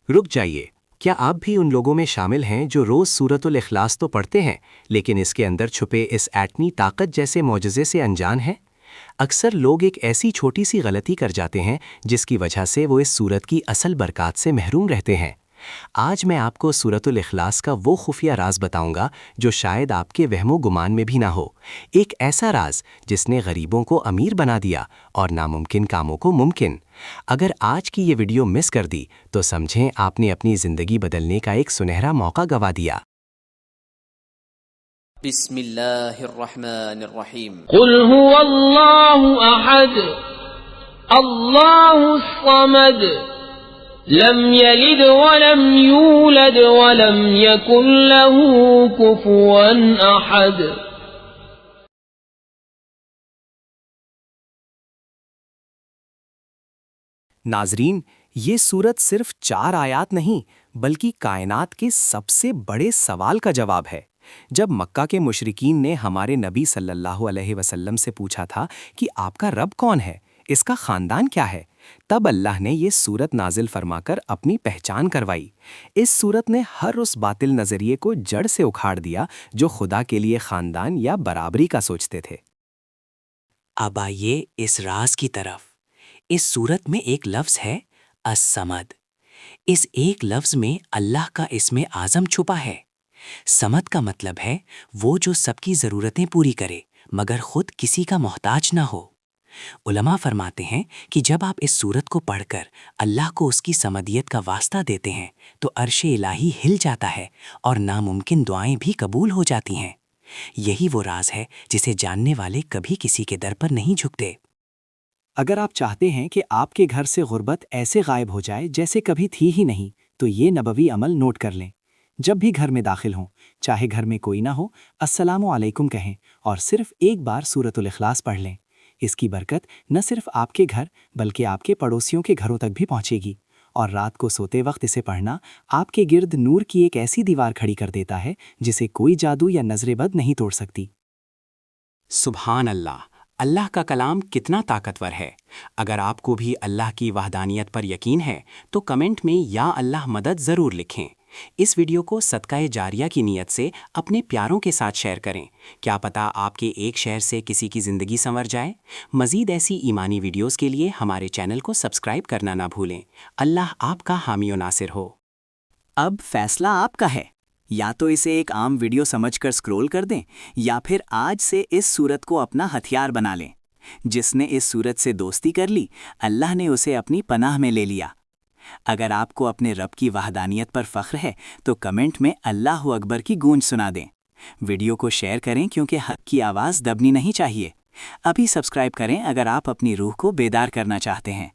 رک جائیے، کیا آپ بھی ان لوگوں میں شامل ہیں جو روز سورۃ الاخلاص تو پڑھتے ہیں لیکن اس کے اندر چھپے اس ایٹمی طاقت جیسے معجزے سے انجان ہیں؟ اکثر لوگ ایک ایسی چھوٹی سی غلطی کر جاتے ہیں جس کی وجہ سے وہ اس سورت کی اصل برکات سے محروم رہتے ہیں۔ آج میں آپ کو سورۃ الاخلاص کا وہ خفیہ راز بتاؤں گا جو شاید آپ کے وہم و گمان میں بھی نہ ہو، ایک ایسا راز جس نے غریبوں کو امیر بنا دیا اور ناممکن کاموں کو ممکن۔ اگر آج کی یہ ویڈیو مس کر دی تو سمجھیں آپ نے اپنی زندگی بدلنے کا ایک سنہرا موقع گوا دیا۔ بسم اللہ الرحمن الرحیم۔ قل هو اللہ احد اللہ الصمد لم يلد ولم يولد ولم يكن له كفوا احد۔ ناظرین، یہ سورت صرف 4 آیات نہیں بلکہ کائنات کے سب سے بڑے سوال کا جواب ہے۔ جب مکہ کے مشرکین نے ہمارے نبی صلی اللہ علیہ وسلم سے پوچھا تھا کہ آپ کا رب کون ہے، اس کا خاندان کیا ہے، تب اللہ نے یہ سورت نازل فرما کر اپنی پہچان کروائی۔ اس سورت نے ہر اس باطل نظریے کو جڑ سے اکھاڑ دیا جو خدا کے لیے خاندان یا برابری کا سوچتے تھے۔ اب آئیے اس راز کی طرف۔ اس سورت میں ایک لفظ ہے الصمد۔ اس ایک لفظ میں اللہ کا اسم اعظم چھپا ہے۔ صمد کا مطلب ہے وہ جو سب کی ضرورتیں پوری کرے مگر خود کسی کا محتاج نہ ہو۔ علماء فرماتے ہیں کہ جب آپ اس سورت کو پڑھ کر اللہ کو اس کی صمدیت کا واسطہ دیتے ہیں تو عرش الہی ہل جاتا ہے اور ناممکن دعائیں بھی قبول ہو جاتی ہیں۔ یہی وہ راز ہے جسے جاننے والے کبھی کسی کے در پر نہیں جھکتے۔ اگر آپ چاہتے ہیں کہ آپ کے گھر سے غربت ایسے غائب ہو جائے جیسے کبھی تھی ہی نہیں تو یہ نبوی عمل نوٹ کر لیں۔ جب بھی گھر میں داخل ہوں، چاہے گھر میں کوئی نہ ہو، السلام علیکم کہیں اور صرف ایک بار سورۃ الاخلاص پڑھ لیں۔ اس کی برکت نہ صرف آپ کے گھر بلکہ آپ کے پڑوسیوں کے گھروں تک بھی پہنچے گی، اور رات کو سوتے وقت اسے پڑھنا آپ کے گرد نور کی ایک ایسی دیوار کھڑی کر دیتا ہے جسے کوئی جادو یا نظر بد نہیں توڑ سکتی۔ سبحان اللہ! اللہ کا کلام کتنا طاقتور ہے۔ اگر آپ کو بھی اللہ کی وحدانیت پر یقین ہے تو کمنٹ میں یا اللہ مدد ضرور لکھیں۔ اس ویڈیو کو صدقہ جاریہ کی نیت سے اپنے پیاروں کے ساتھ شیئر کریں۔ کیا پتہ آپ کے ایک شیئر سے کسی کی زندگی سنور جائے۔ مزید ایسی ایمانی ویڈیوز کے لیے ہمارے چینل کو سبسکرائب کرنا نہ بھولیں۔ اللہ آپ کا حامی و ناصر ہو۔ اب فیصلہ آپ کا ہے، یا تو اسے ایک عام ویڈیو سمجھ کر سکرول کر دیں یا پھر آج سے اس سورت کو اپنا ہتھیار بنا لیں۔ جس نے اس سورت سے دوستی کر لی، اللہ نے اسے اپنی پناہ میں لے لیا۔ اگر آپ کو اپنے رب کی وحدانیت پر فخر ہے تو کمنٹ میں اللہ اکبر کی گونج سنا دیں۔ ویڈیو کو شیئر کریں کیونکہ حق کی آواز دبنی نہیں چاہیے۔ ابھی سبسکرائب کریں اگر آپ اپنی روح کو بیدار کرنا چاہتے ہیں۔